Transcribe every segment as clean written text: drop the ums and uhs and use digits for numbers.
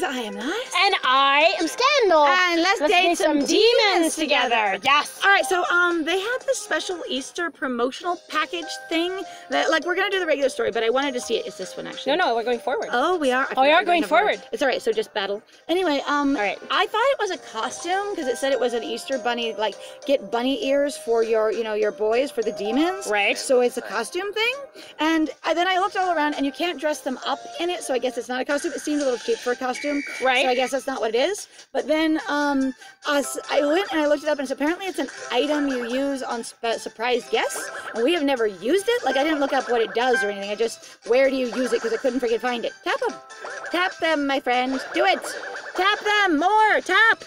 Tongs. I am Lies. And I am Scandal. And let's date some demons together. Yes. All right, so they had this special Easter promotional package thing that, like, we're gonna do the regular story, but I wanted to see it. It's this one actually. No, we're going forward. Oh, we are. Oh, we are going forward. It's all right. So just battle. Anyway, all right. I thought it was a costume because it said it was an Easter bunny, like get bunny ears for your, your boys for the demons. Right. So it's a costume thing, and then I looked all around, and you can't dress them up in it. So I guess it's not a costume. It seemed a little cheap for a costume. Right. So I guess that's not what it is. But then I went and I looked it up, and apparently it's an item you use on surprise guests, and we have never used it. Like, I didn't look up what it does or anything. I just, where do you use it? Because I couldn't freaking find it. Tap them. Tap them, my friend. Do it. Tap them more. Tap.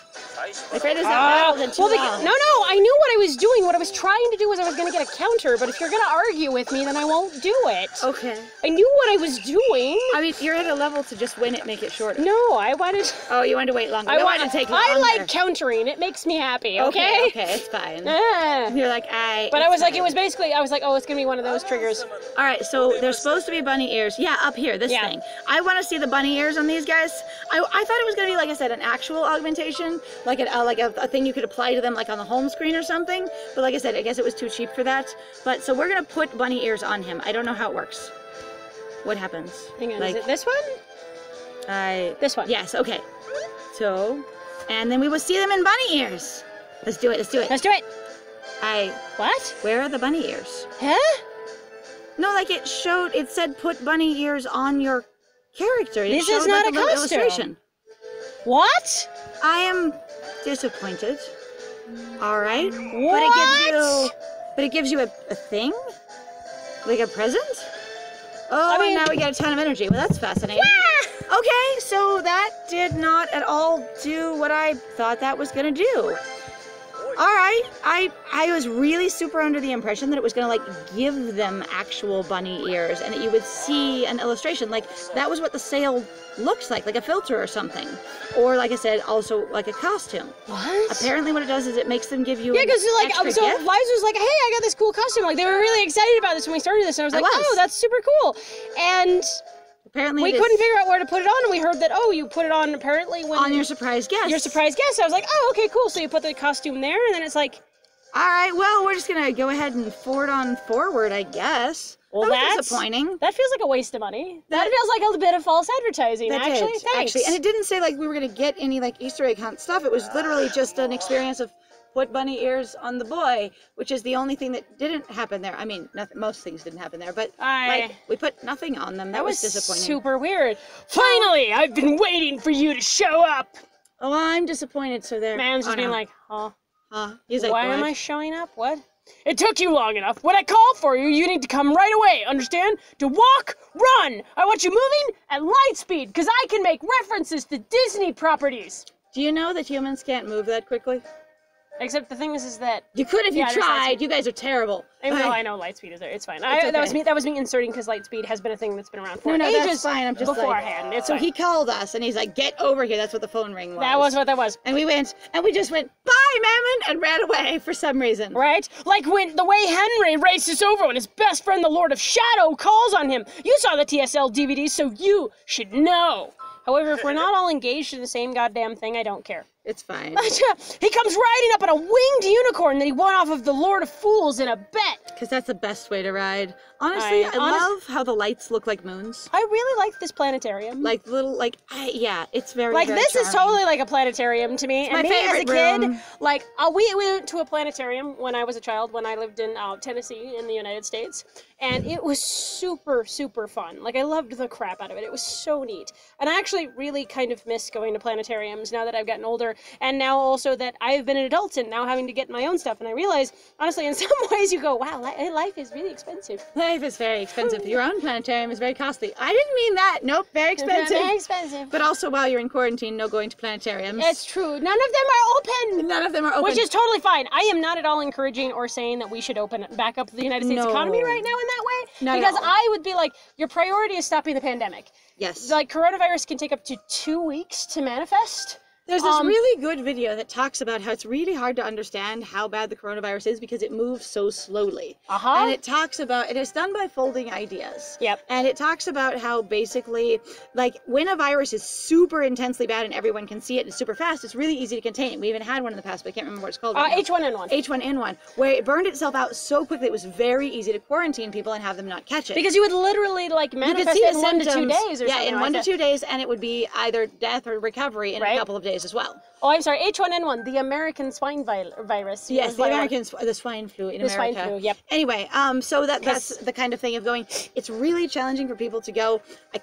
My friend is not rattled in too long. No, I knew what I was doing. What I was trying to do was I was going to get a counter, but if you're going to argue with me, then I won't do it. Okay. I knew what I was doing. I mean, you're at a level to just win it, make it shorter. No, I wanted... Oh, you wanted to wait longer. I wanted to take longer. I like countering. It makes me happy, okay? Okay, it's fine. Yeah. You're like, But I was like, it was basically, I was like, oh, it's going to be one of those triggers. All right, so there's supposed to be bunny ears. Yeah, up here, this thing. I want to see the bunny ears on these guys. I thought it was going to be, like I said, an actual augmentation, like a thing you could apply to them, like on the home screen or something. But like I said, I guess it was too cheap for that. But so we're going to put bunny ears on him. I don't know how it works. What happens? Hang on, is it this one? This one. Yes, okay. So, and then we will see them in bunny ears. Let's do it, let's do it. Let's do it. What? Where are the bunny ears? Huh? No, like it said put bunny ears on your character. This is not a costume. Illustration. What? I am disappointed. All right. What? But it gives you a thing? Like a present? Oh, I mean, and now we got a ton of energy. Well, that's fascinating. Yeah. Okay, so that did not at all do what I thought that was gonna do. All right, I was really super under the impression that it was gonna like give them actual bunny ears and that you would see an illustration. Like that was what the sale looks like a filter or something. Or like I said, also like a costume. What? Apparently what it does is it makes them give you because like, extra so gift. Liza was like, hey, I got this cool costume. Like they were really excited about this when we started this. And I was like, oh, that's super cool. And apparently we couldn't figure out where to put it on, and we heard that, oh, you put it on apparently when... On your surprise guest. Your surprise guest. I was like, oh, okay, cool. So you put the costume there, and then it's like... All right, well, we're just going to go ahead and forward, I guess. Well, that's disappointing. That feels like a waste of money. That feels like a bit of false advertising, actually. Thanks. Actually, and it didn't say, like, we were going to get any, like, Easter egg hunt stuff. It was literally just an experience of put bunny ears on the boy, which is the only thing that didn't happen there. I mean, most things didn't happen there, but like we put nothing on them. That was disappointing. Super weird. Finally, I've been waiting for you to show up. Oh, I'm disappointed. So there. Man's just being like, huh? He's like, why am I showing up? What? It took you long enough. When I call for you, you need to come right away. Understand? To walk, run. I want you moving at light speed, because I can make references to Disney properties. Do you know that humans can't move that quickly? Except the thing is that you could if you tried. You guys are terrible. I know light speed is there. It's fine. That was me inserting because light speed has been a thing that's been around for ages. That's fine. I'm just beforehand. Like, so he called us and he's like, "Get over here." That's what the phone ring was. That was what that was. And we went and we just went, "Bye, Mammon," and ran away for some reason. Right? Like when the way Henry races over when his best friend, the Lord of Shadow, calls on him. You saw the TSL DVDs, so you should know. However, if we're not all engaged in the same goddamn thing, I don't care. It's fine. He comes riding up on a winged unicorn that he won off of the Lord of Fools in a bet. Because that's the best way to ride. Honestly, I love how the lights look like moons. I really like this planetarium. Like little, yeah, it's very, like very this charming. is totally like a planetarium to me. It's and my me as a kid, room. like we went to a planetarium when I was a child, when I lived in Tennessee in the United States, and it was super, super fun. Like I loved the crap out of it. It was so neat, and I actually really kind of miss going to planetariums now that I've gotten older, and now also that I've been an adult and now having to get my own stuff. And I realize, honestly, in some ways, you go, wow, life is really expensive. Life is very expensive. Your own planetarium is very costly. I didn't mean that. Nope, very expensive. Very expensive. But also, while you're in quarantine, no going to planetariums. It's true. None of them are open. None of them are open. Which is totally fine. I am not at all encouraging or saying that we should open back up the United States economy right now in that way. Not because at all. I would be like, your priority is stopping the pandemic. Yes. Like, coronavirus can take up to 2 weeks to manifest. There's this really good video that talks about how it's really hard to understand how bad the coronavirus is because it moves so slowly. And it talks about, it is done by Folding Ideas. Yep. And it talks about how basically, like, when a virus is super intensely bad and everyone can see it and it's super fast, it's really easy to contain. We even had one in the past, but I can't remember what it's called right now. H1N1. H1N1, where it burned itself out so quickly it was very easy to quarantine people and have them not catch it. Because you would literally, like, manifest it in 1 to 2 days or something. Yeah, in 1 to 2 days, and it would be either death or recovery in a couple of days as well. Oh, I'm sorry, H1N1, the American swine virus. Yes, the swine flu in America. The swine flu, yep. Anyway, so that's the kind of thing of going, it's really challenging for people to go, I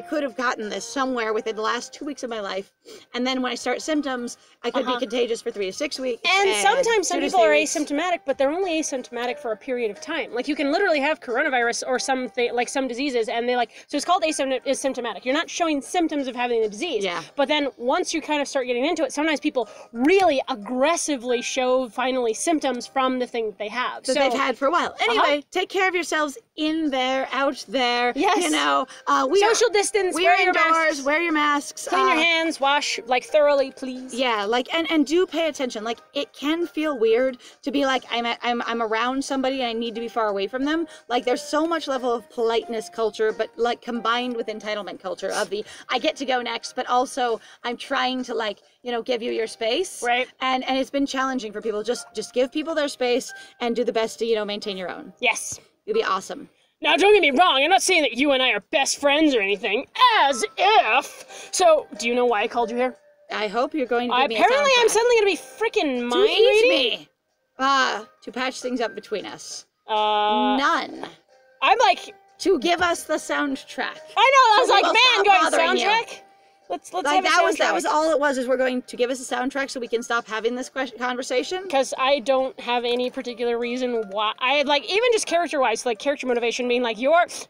could have gotten this somewhere within the last 2 weeks of my life, and then when I start symptoms, I could be contagious for 3 to 6 weeks. And sometimes some people are asymptomatic, but they're only asymptomatic for a period of time. Like, you can literally have coronavirus or something, like some diseases, and they so it's called asymptomatic. You're not showing symptoms of having the disease. Yeah. But then once you kind of start getting into it, sometimes people really aggressively show finally symptoms from the thing that they have. That they've had for a while. Anyway, take care of yourselves in there, out there. Yes. You know, social distance, wear your masks. Wear your masks. Clean your hands, wash, like, thoroughly, please. Yeah, like, and do pay attention. Like, it can feel weird to be like, I'm around somebody and I need to be far away from them. Like, there's so much level of politeness culture, but, like, combined with entitlement culture of the, I get to go next, but also I'm trying to, like, you know, give you your space. Right. And it's been challenging for people. Just give people their space and do the best to, you know, maintain your own. Yes. You'll be awesome. Now, don't get me wrong, I'm not saying that you and I are best friends or anything, as if. So, do you know why I called you here? I hope you're going to give me a Apparently, soundtrack. I'm suddenly going to be freaking mind reading. To patch things up between us. None. I'm like... To give us the soundtrack. I know, I was like, man, going soundtrack? You. Let's like, have a soundtrack. That was all it was, is we're going to give us a soundtrack so we can stop having this conversation. Because I don't have any particular reason why. I, like, even just character-wise, like, character motivation being like,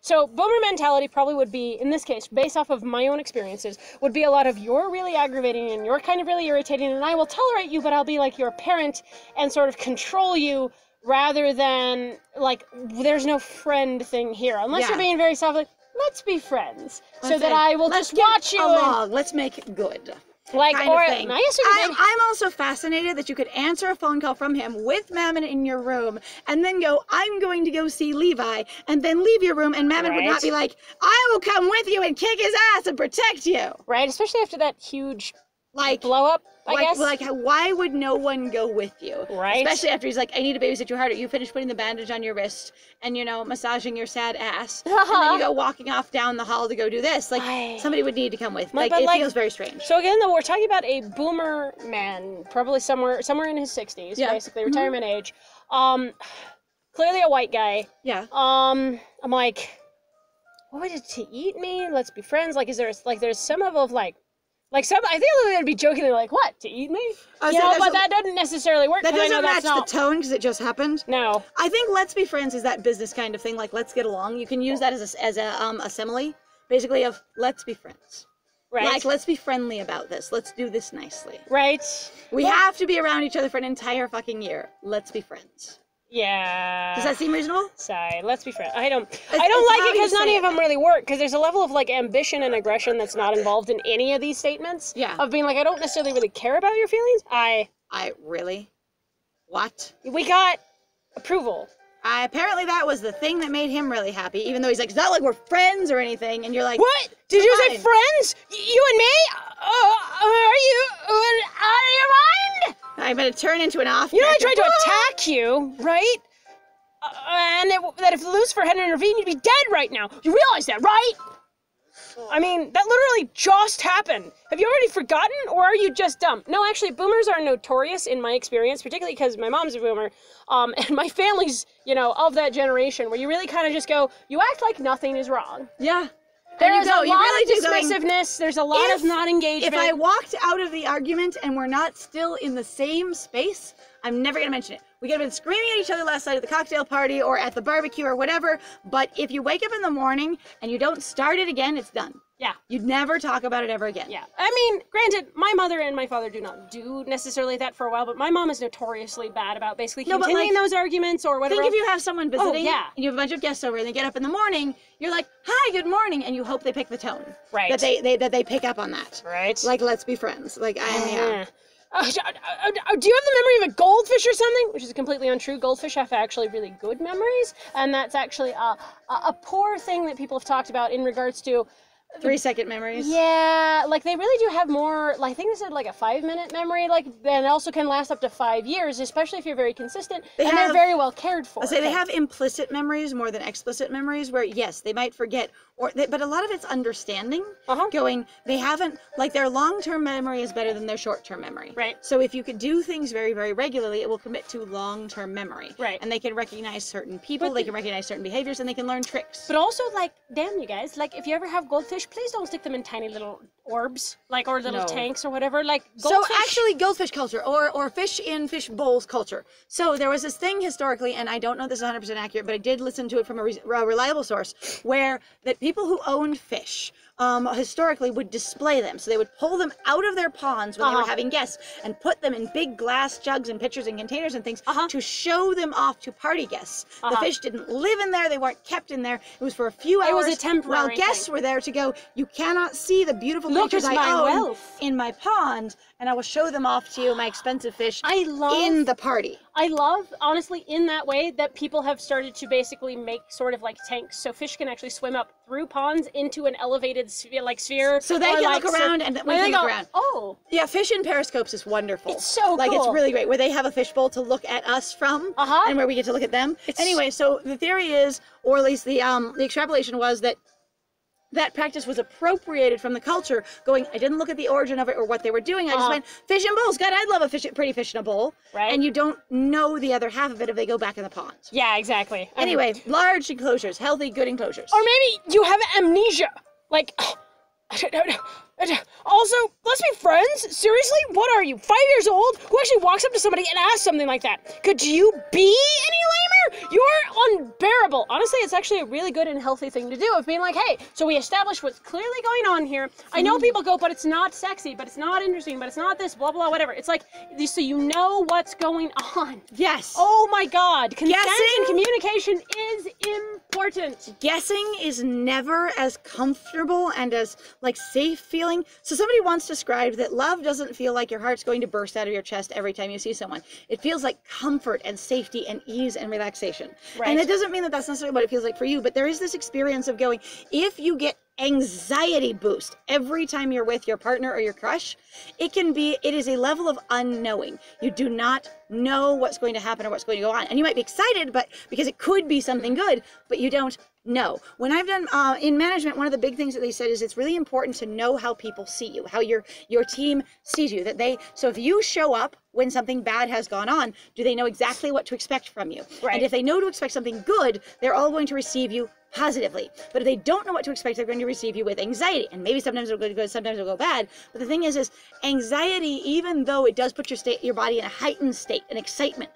so boomer mentality probably would be, in this case, based off of my own experiences, would be a lot of, you're really aggravating and you're kind of really irritating and I will tolerate you, but I'll be like your parent and sort of control you, rather than, like, there's no friend thing here. Unless you're being very soft, like, let's be friends, so that I will just watch you along. Let's make it good. Like, kind or of thing. I'm also fascinated that you could answer a phone call from him with Mammon in your room, and then go, I'm going to go see Levi, and then leave your room, and Mammon would not be like, I will come with you and kick his ass and protect you. Right, especially after that huge, like, blow up. I guess. Like, why would no one go with you? Right. Especially after he's like, I need to babysit you harder. You finish putting the bandage on your wrist and, you know, massaging your sad ass. And then you go walking off down the hall to go do this. Like, somebody would need to come with. Like, it feels very strange. So again, though, we're talking about a boomer man, probably somewhere in his 60s, basically, retirement age. Clearly a white guy. Yeah. I'm like, what would it to eat me? Let's be friends. Like, is there, like, there's some level of, like some, I think they'd be jokingly like, what, to eat me? You know, but that doesn't necessarily work. That doesn't match the tone because it just happened. No. I think let's be friends is that business kind of thing, like let's get along. You can use that as a simile, basically, of let's be friends. Right. Like, let's be friendly about this. Let's do this nicely. Right. We have to be around each other for an entire fucking year. Let's be friends. Yeah. Does that seem reasonable? Sorry, let's be friends. I don't like it because none of them really work, because there's a level of, like, ambition and aggression that's not involved in any of these statements. Yeah. Of being like, I don't necessarily really care about your feelings. I really? What? We got approval. Apparently that was the thing that made him really happy, even though he's like, it's not like we're friends or anything, and you're like, what? Did you say friends? You and me? Are you out of your mind? I'm gonna turn into an off. You know I tried to attack you, right? And that if Lucifer hadn't intervened, you'd be dead right now. You realize that, right? I mean, that literally just happened. Have you already forgotten, or are you just dumb? No, actually, boomers are notorious in my experience, particularly because my mom's a boomer, and my family's, you know, of that generation, where you really kind of just go, you act like nothing is wrong. Yeah. There's a lot of dismissiveness, there's a lot of not engagement. If I walked out of the argument and we're not still in the same space, I'm never going to mention it. We could have been screaming at each other last night at the cocktail party or at the barbecue or whatever, but if you wake up in the morning and you don't start it again, it's done. Yeah. You'd never talk about it ever again. Yeah. I mean, granted, my mother and my father do not do necessarily that for a while, but my mom is notoriously bad about basically continuing those arguments or whatever. Think if you have someone visiting, yeah. and you have a bunch of guests over, and they get up in the morning, you're like, "Hi, good morning," and you hope they pick the tone. Right. That they pick up on that. Right. Like, let's be friends. Like, do you have the memory of a goldfish or something? Which is completely untrue. Goldfish have actually really good memories, and that's actually a poor thing that people have talked about in regards to 3-second memories. Yeah, like they really do have more, like I think they said like a 5-minute memory, like then also can last up to 5 years, especially if you're very consistent, they're very well cared for. I say they have implicit memories more than explicit memories where, yes, they might forget, but a lot of it's understanding, going, they haven't, like their long-term memory is better than their short-term memory. Right. So if you could do things very, very regularly, it will commit to long-term memory. Right. And they can recognize certain people, they can recognize certain behaviors, and they can learn tricks. But also, like, damn you guys, like if you ever have goldfish, please don't stick them in tiny little orbs, like, or little tanks or whatever, like goldfish. So actually goldfish culture or fish in fish bowls culture. So there was this thing historically, and I don't know if this is 100% accurate, but I did listen to it from a reliable source, where that people who owned fish historically would display them. So they would pull them out of their ponds when they were having guests and put them in big glass jugs and pitchers and containers and things to show them off to party guests. The fish didn't live in there. They weren't kept in there. It was for a few hours. It was a temporary while guests were there to go, you cannot see the beautiful creatures I own in my pond, and I will show them off to you, my expensive fish, in the party. I love, honestly, in that way, that people have started to basically make sort of like tanks, so fish can actually swim up through ponds into an elevated sphere. So they can look around and we can look around. Oh. Yeah, fish in periscopes is wonderful. It's so cool. Like, it's really great, where they have a fishbowl to look at us from, and where we get to look at them. Anyway, so the theory is, or at least the extrapolation was that practice was appropriated from the culture, going, I didn't look at the origin of it or what they were doing. I just went, fish in bowls. God, I'd love a pretty fish in a bowl. Right. And you don't know the other half of it if they go back in the pond. Yeah, exactly. Anyway, large enclosures, healthy, good enclosures. Or maybe you have amnesia. Like, also, let's be friends. Seriously, what are you, 5 years old? Who actually walks up to somebody and asks something like that? Could you be any lamer? You're unbearable. Honestly, it's actually a really good and healthy thing to do, of being like, hey, so we established what's clearly going on here. I know people go, but it's not sexy, but it's not interesting, but it's not this, blah, blah, whatever. It's like, so you know what's going on. Yes. Oh my God. Consent and communication is important. Guessing is never as comfortable and as, like, safe feeling. So somebody once described that love doesn't feel like your heart's going to burst out of your chest every time you see someone. It feels like comfort and safety and ease and relaxation. Right. And it doesn't mean that that's necessarily what it feels like for you, but there is this experience of going, if you get anxiety boost every time you're with your partner or your crush, it is a level of unknowing. You do not know what's going to happen or what's going to go on. And you might be excited, but because it could be something good, but you don't know. When I've done in management, one of the big things that they said is it's really important to know how people see you, how your team sees you. So if you show up when something bad has gone on, do they know exactly what to expect from you? Right. And if they know to expect something good, they're all going to receive you positively. But if they don't know what to expect, they're going to receive you with anxiety. And maybe sometimes it'll go good, sometimes it'll go bad. But the thing is anxiety, even though it does put your body in a heightened state, an excited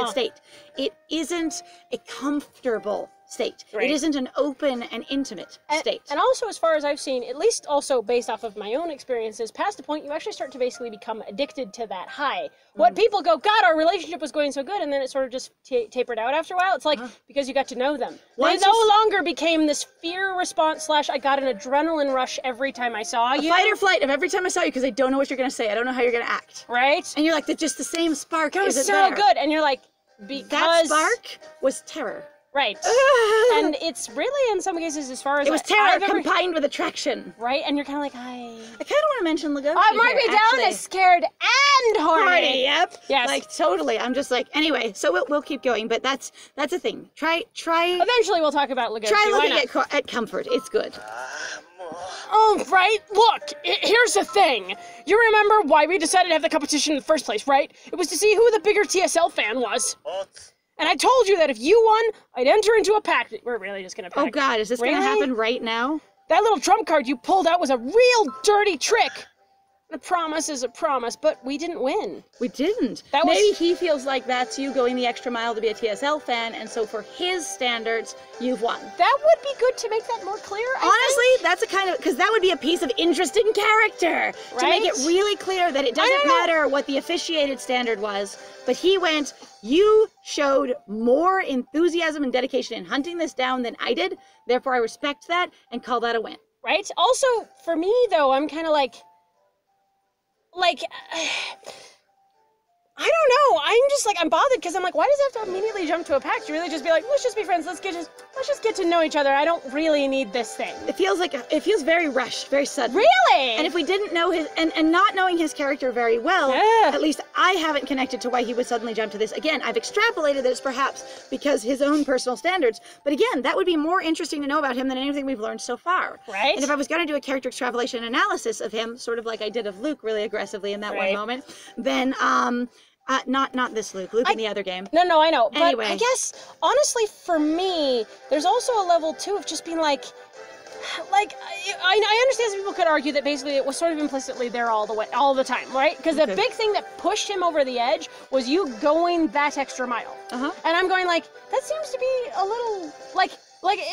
state, it isn't a comfortable state. Right. It isn't an open and intimate state. And also, as far as I've seen, at least also based off of my own experiences, past a point, you actually start to basically become addicted to that high. What people go, God, our relationship was going so good, and then it sort of just tapered out after a while. It's like, because you got to know them. They no longer became this fear response / I got an adrenaline rush every time I saw you. Fight or flight of every time I saw you, because I don't know what you're going to say. I don't know how you're going to act. Right? And you're like, just the same spark isn't so there. Good. And you're like, because... That spark was terror. Right. And it's really, in some cases, as far as... It was terror combined with attraction. Right? And you're kind of like, I kind of want to mention Lagos. I might be down as scared and horny. Yep. Yes. Like, totally. I'm just like, anyway, so we'll keep going, but that's a thing. Try... Eventually we'll talk about Lagos. Try looking at comfort. It's good. Oh, right. Look, here's the thing. You remember why we decided to have the competition in the first place, right? It was to see who the bigger TSL fan was. What? And I told you that if you won, I'd enter into a pact. We're really just gonna pact. Oh God, is this gonna happen right now? That little trump card you pulled out was a real dirty trick. A promise is a promise, but we didn't win. We didn't. Maybe he feels like that's you going the extra mile to be a TSL fan, and so for his standards, you've won. That would be good to make that more clear, Honestly, that's a kind of, because that would be a piece of interesting character. Right? To make it really clear that it doesn't matter what the officiated standard was, but he went, you showed more enthusiasm and dedication in hunting this down than I did, therefore I respect that and call that a win. Right? Also, for me, though, I'm kind of like, I don't know. I'm just like, I'm bothered because I'm like, why does it have to immediately jump to a pact? You really just be like, let's just be friends. Let's just get to know each other. I don't really need this thing. It feels very rushed, very sudden. Really? And if we didn't know his, and not knowing his character very well, at least I haven't connected to why he would suddenly jump to this. Again, I've extrapolated that it's perhaps because his own personal standards. But again, that would be more interesting to know about him than anything we've learned so far. Right. And if I was going to do a character extrapolation analysis of him, sort of like I did of Luke really aggressively in that one moment, then, not this Luke in the other game. No, I know. Anyway. But I guess, honestly, for me, there's also a level, too, of just being like, I understand some people could argue that basically it was sort of implicitly there all the time, right? Because the big thing that pushed him over the edge was you going that extra mile. And I'm going like, that seems to be a little,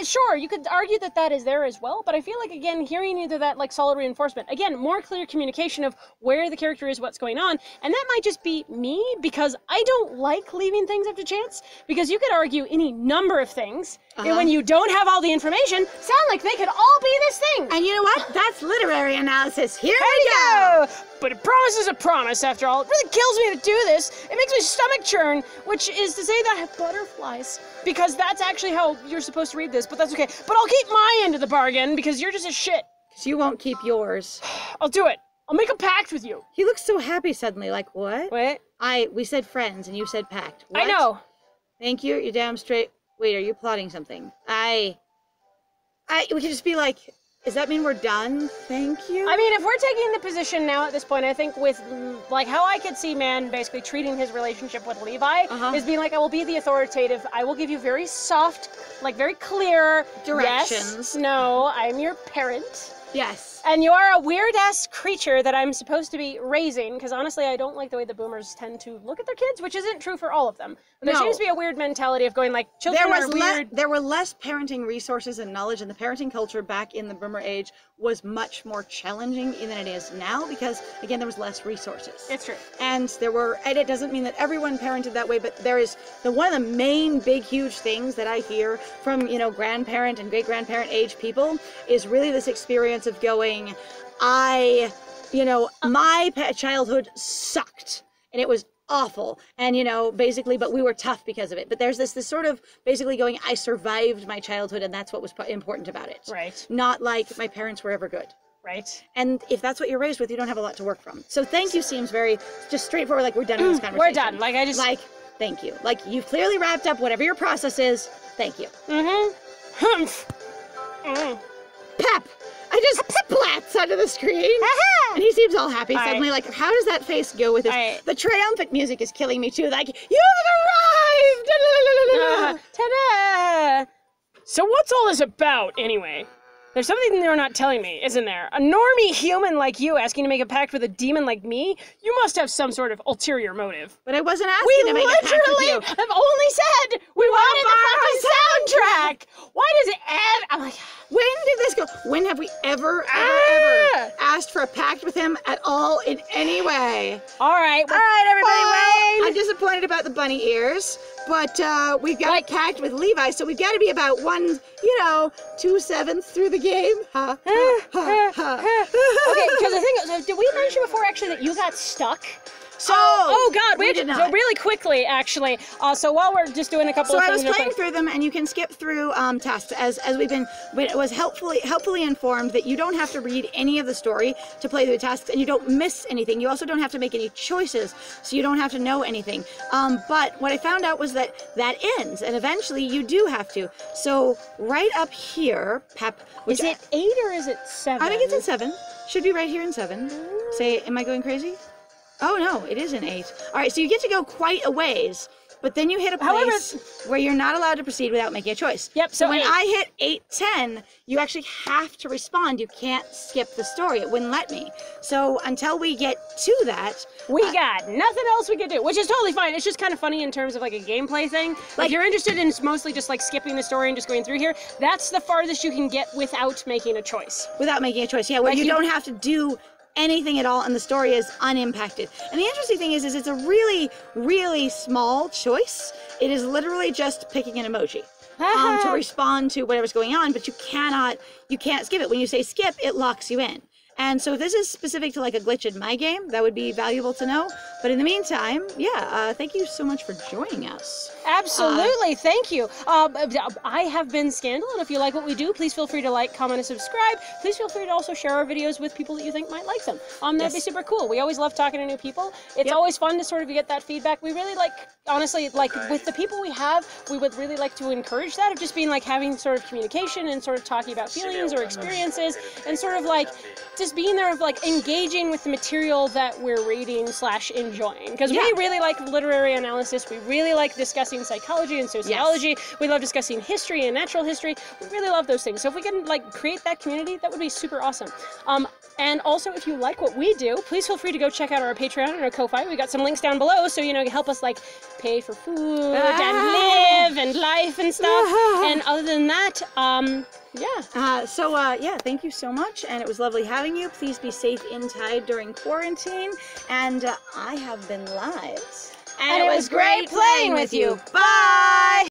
sure, you could argue that that is there as well, but I feel like, again, hearing either that, like, solid reinforcement, again, more clear communication of where the character is, what's going on, and that might just be me, because I don't like leaving things up to chance, because you could argue any number of things, and when you don't have all the information, sound like they could all be this thing. And you know what? That's literary analysis. Here we go! But a promise is a promise, after all. It really kills me to do this. It makes my stomach churn, which is to say that I have butterflies. Because that's actually how you're supposed to read this, but that's okay. But I'll keep my end of the bargain, because you're just a shit. Because you won't keep yours. I'll do it. I'll make a pact with you. He looks so happy suddenly, like, what? What? We said friends, and you said pact. What? I know. Thank you, you're damn straight. Wait, are you plotting something? We could just be like, does that mean we're done? Thank you? I mean, if we're taking the position now at this point, I think with, like, how I could see Man basically treating his relationship with Levi is being like, I will be the authoritative, I will give you very soft, like, very clear directions. Yes, no, I'm your parent. Yes. And you are a weird-ass creature that I'm supposed to be raising, because honestly, I don't like the way the boomers tend to look at their kids, which isn't true for all of them. But there seems to be a weird mentality of going, like, children are weird. There were less parenting resources and knowledge, and the parenting culture back in the boomer age was much more challenging than it is now, because, again, there was less resources. It's true. And it doesn't mean that everyone parented that way, but there is, one of the main big, huge things that I hear from, grandparent and great-grandparent age people is really this experience of going, my childhood sucked and it was awful, and basically, but we were tough because of it. But there's this sort of basically going, I survived my childhood, and that's what was important about it. Right. Not like my parents were ever good. Right. And if that's what you're raised with, you don't have a lot to work from. So thank you seems very just straightforward, like we're done with this conversation. We're done. Thank you. Like, you've clearly wrapped up whatever your process is. Thank you. Humph. Pep! I just splats onto the screen. And he seems all happy suddenly. Like, how does that face go with this? The triumphant music is killing me too. Like, you've arrived! Ta-da! So what's all this about, anyway? There's something they're not telling me, isn't there? A normie human like you asking to make a pact with a demon like me? You must have some sort of ulterior motive. But I wasn't asking to make a pact with you. We literally have only said we wanted the fucking soundtrack! Why does it add? I'm like, when did this go? When have we ever asked for a pact with him at all in any way? All right, everybody. Well, I'm disappointed about the bunny ears, but we've got a pact with Levi, so we've got to be about 2/7 through the game. Okay, because the thing is, did we mention before actually that you got stuck? So, we did not. So really quickly, actually. So while we're just doing a couple of things. So I was playing through them, and you can skip through tasks as we've been. It was helpfully informed that you don't have to read any of the story to play through the tasks, and you don't miss anything. You also don't have to make any choices, so you don't have to know anything. But what I found out was that ends, and eventually you do have to. So right up here, Pep. Is it 8 or is it 7? I think it's in 7. Should be right here in 7. Say, am I going crazy? Oh no, it is an 8. All right, so you get to go quite a ways, but then you hit a place where you're not allowed to proceed without making a choice. Yep. So when I hit 8-10, you actually have to respond. You can't skip the story. It wouldn't let me. So until we get to that, we got nothing else we can do, which is totally fine. It's just kind of funny in terms of like a gameplay thing. Like, if you're interested in mostly just like skipping the story and just going through here, that's the farthest you can get without making a choice. Without making a choice, yeah. Where Like you don't have to do anything at all, and the story is unimpacted. And the interesting thing is it's a really, really small choice. It is literally just picking an emoji to respond to whatever's going on, but you can't skip it. When you say skip, it locks you in. And so if this is specific to like a glitch in my game, that would be valuable to know. But in the meantime, yeah, thank you so much for joining us. Absolutely, thank you. I have been Scandal, and if you like what we do, please feel free to like, comment, and subscribe. Please feel free to also share our videos with people that you think might like them. That'd be super cool. We always love talking to new people. It's always fun to sort of get that feedback. We really like, honestly, like with the people we have, we would really like to encourage that of just being like having sort of communication and sort of talking about feelings or experiences and sort of like just being there of like engaging with the material that we're reading / enjoying. Because we really like literary analysis. We really like discussing psychology and sociology. Yes. We love discussing history and natural history. We really love those things. So if we can like create that community, that would be super awesome. And also, if you like what we do, please feel free to go check out our Patreon and our Ko-Fi. We got some links down below, so help us like pay for food and live and life and stuff. And other than that, thank you so much, and it was lovely having you. Please be safe inside during quarantine, and I have been Lives. And it was great playing with you. Bye!